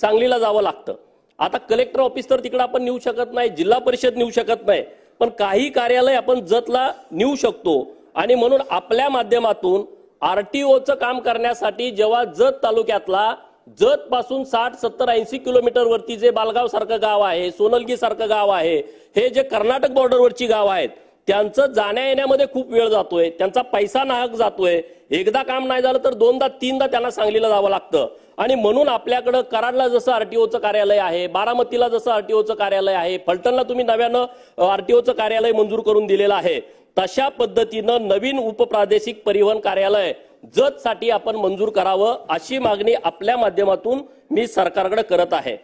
सांगलीला जावं लागतं। आता कलेक्टर ऑफिस तर तिकडे आपण नेऊ शकत नाही, जिल्हा परिषद नेऊ शकत नाही, पण काही कार्यालय आपण जतला नेऊ शकतो। आणि म्हणून आपल्या माध्यमातून आरटीओचं काम करण्यासाठी जेव्हा जत तालुक्यातला जत पासून 60, 70, 80 किलोमीटर वरती जे बालगाव सारखं गाव आहे, सोनलगी सारखं गाव आहे, हे जे कर्नाटक बॉर्डरवरची गाव आहेत, त्यांचं जाण्या येण्यामध्ये खूप वेळ जातोय, त्यांचा पैसा नाहक जातोय। एकदा काम नाही झालं तर दोनदा तीनदा त्यांना सांगलीला जावं लागतं। आणि म्हणून आपल्याकडे कराडला जसं आरटीओचं कार्यालय आहे, बारामतीला जसं आरटीओचं कार्यालय आहे, फलटणला तुम्ही नव्यानं आरटीओचं कार्यालय मंजूर करून दिलेलं आहे, तशा पद्धतीनं नवीन उपप्रादेशिक परिवहन कार्यालय जत साठी आपण मंजूर करावं अशी मागणी आपल्या माध्यमातून मी सरकारकडे करत आहे।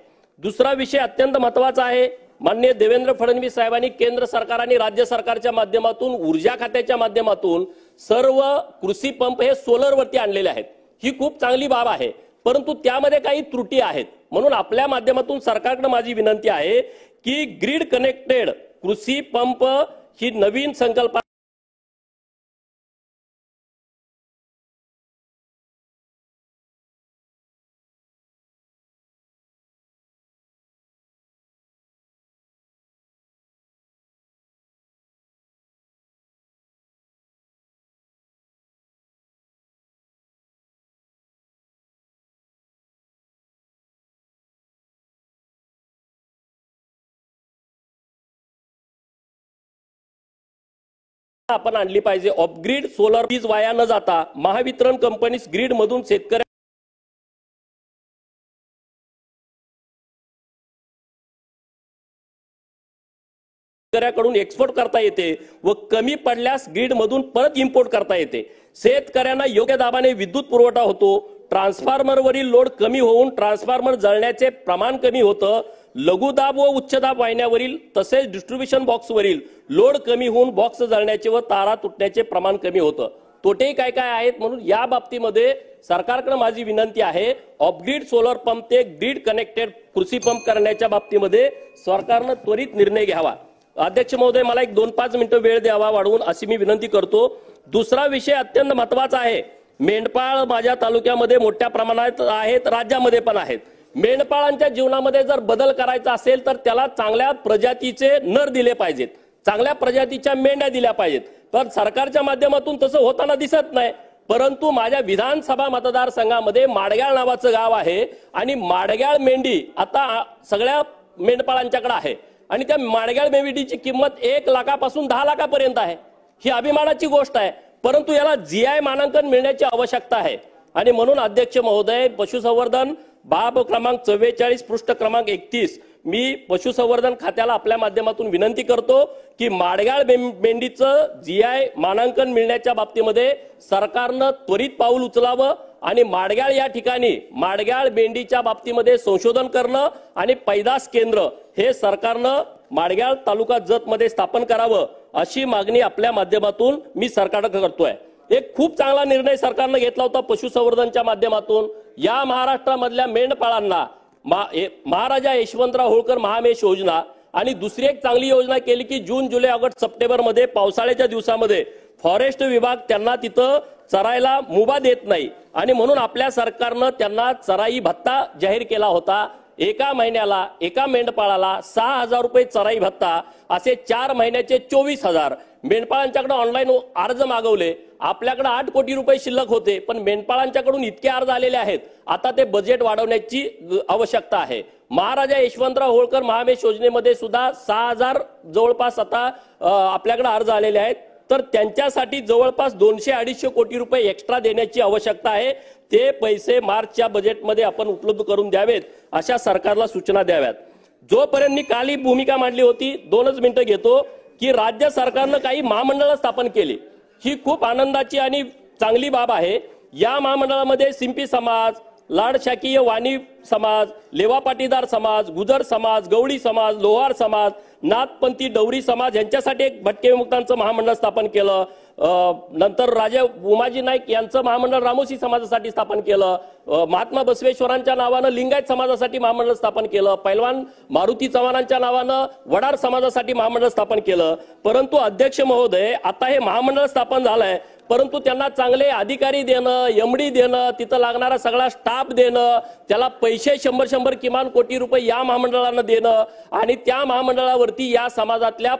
दुसरा विषय अत्यंत महत्त्वाचा आहे। माननीय देवेंद्र फडणवीस साहेबांनी केंद्र सरकार आणि राज्य सरकारच्या माध्यमातून ऊर्जा खात्याच्या माध्यमातून सर्व कृषी पंप हे सोलरवरती आणलेले आहेत। ही खूप चांगली बाब आहे, परंतु त्यामध्ये काही त्रुटी आहेत। म्हणून आपल्या माध्यमातून सरकारकडे माझी विनंती आहे की ग्रीड कनेक्टेड कृषी पंप ही नवीन संकल्पना आपण आणली पाहिजे। ऑफ ग्रीड सोलर वीज वाया न जाता महावितरण कंपनी ग्रीड मधून शेतकऱ्याकडून एक्सपोर्ट करता येते व कमी पडल्यास ग्रीड मधून परत इम्पोर्ट करता येते। शेतकऱ्यांना योग्य दाबाने विद्युत पुरवठा होतो, ट्रान्सफॉर्मरवरील लोड कमी होऊन ट्रान्सफॉर्मर जळण्याचे प्रमाण कमी होतं, लघुदाब व उच्चदाब वाहिन्यावरील तसेच डिस्ट्रीब्युशन बॉक्सवरील लोड कमी होऊन बॉक्स जळण्याचे व तारा तुटण्याचे प्रमाण कमी होतं। तोटे काय काय आहेत, म्हणून या बाबतीमध्ये सरकारकडे माझी विनंती आहे, ऑफ ग्रीड सोलर पंप ते ग्रीड कनेक्टेड कृषी पंप करण्याच्या बाबतीमध्ये सरकारने त्वरित निर्णय घ्यावा। अध्यक्ष महोदय, मला एक 2-5 मिनिटं वेळ द्यावा वाढवून अशी मी विनंती करतो। दुसरा विषय अत्यंत महत्त्वाचा आहे। मेंढपाळ माझ्या तालुक्यामध्ये मोठ्या प्रमाणात आहेत, राज्यामध्ये पण आहेत। मेंढपाळांच्या जीवनामध्ये जर बदल करायचा असेल तर त्याला चांगल्या प्रजातीचे नर दिले पाहिजेत, चांगल्या प्रजातीच्या मेंढ्या दिल्या पाहिजेत, पण सरकारच्या माध्यमातून तसं होताना दिसत नाही। परंतु माझ्या विधानसभा मतदारसंघामध्ये माडग्याळ नावाचं गाव आहे आणि माडग्याळ मेंढी आता सगळ्या मेंढपाळांच्याकडे आहे आणि त्या माडग्याळ मेंढीची किंमत 1 लाखापासून 10 लाखापर्यंत आहे। ही अभिमानाची गोष्ट आहे, परंतु याला जीआय मानांकन मिळण्याची आवश्यकता आहे। आणि म्हणून अध्यक्ष महोदय, पशुसंवर्धन बाब क्रमांक 44 पृष्ठ क्रमांक 31 मी पशुसंवर्धन खात्याला आपल्या माध्यमातून विनंती करतो की माडग्याळ मेंढीचं जीआय मानांकन मिळण्याच्या बाबतीमध्ये सरकारनं त्वरित पाऊल उचलावं आणि माडग्याळ या ठिकाणी माडग्याळ मेंढीच्या बाबतीमध्ये संशोधन करणं आणि पैदास केंद्र हे सरकारनं माडग्याळ तालुका जत मध्ये स्थापन करावं अशी मागणी आपल्या माध्यमातून मी सरकारकडे करतोय। एक खूप चांगला निर्णय सरकारने घेतला होता पशुसंवर्धनच्या माध्यमातून। या महाराष्ट्रामधल्या मेंढपाळांना महाराजा यशवंतराव होळकर महामेष योजना आणि दुसरी एक चांगली योजना केली की जून, जुलै, ऑगस्ट, सप्टेंबर मध्ये पावसाळ्याच्या दिवसामध्ये फॉरेस्ट विभाग त्यांना तिथं चरायला मुभा देत नाही आणि म्हणून आपल्या सरकारनं त्यांना चराई भत्ता जाहीर केला होता। एका महिन्याला एका मेंढपाळाला 6,000 रुपये चराई भत्ता, असे 4 महिन्याचे 24,000। मेंढपाळांच्याकडे ऑनलाईन अर्ज मागवले, आपल्याकडे 8 कोटी रुपये शिल्लक होते, पण मेंढपाळांच्याकडून इतके अर्ज आलेले आहेत, आता ते बजेट वाढवण्याची आवश्यकता आहे। महाराजा यशवंतराव होळकर महामेष योजनेमध्ये सुद्धा 6,000 जवळपास आता आपल्याकडे अर्ज आलेले आहेत, तर त्यांच्यासाठी जवळपास 200-250 कोटी रुपये एक्स्ट्रा देण्याची आवश्यकता आहे। ते पैसे मार्चच्या बजेटमध्ये आपण उपलब्ध करून द्यावेत अशा सरकारला सूचना द्याव्यात। जोपर्यंत मी काल ही भूमिका मांडली होती, 2च मिनिटं घेतो, की राज्य सरकारनं काही महामंडळ स्थापन केली, ही खूप आनंदाची आणि चांगली बाब आहे। या महामंडळामध्ये सिंपी समाज, लाडशाकीय वाणी समाज, लेवा पाटीदार समाज, गुजर समाज, गवळी समाज, लोहार समाज, नाथपंथी डवरी समाज यांच्यासाठी एक भटके विमुक्तांचं महामंडळ स्थापन केलं। नंतर राजे उमाजी नाईक यांचं महामंडळ रामोशी समाजासाठी स्थापन केलं। महात्मा बसवेश्वरांच्या नावानं लिंगायत समाजासाठी महामंडळ स्थापन केलं। पैलवान मारुती चव्हाणांच्या नावानं वडार समाजासाठी महामंडळ स्थापन केलं। परंतु अध्यक्ष महोदय, आता हे महामंडळ स्थापन झालंय, परंतु त्यांना चांगले अधिकारी देणं, एमडी देणं, तिथं लागणारा सगळा स्टाफ देणं, त्याला पैसे 100 किमान कोटी रुपये या महामंडळाला देणं आणि त्या महामंडळावरती या समाजातल्या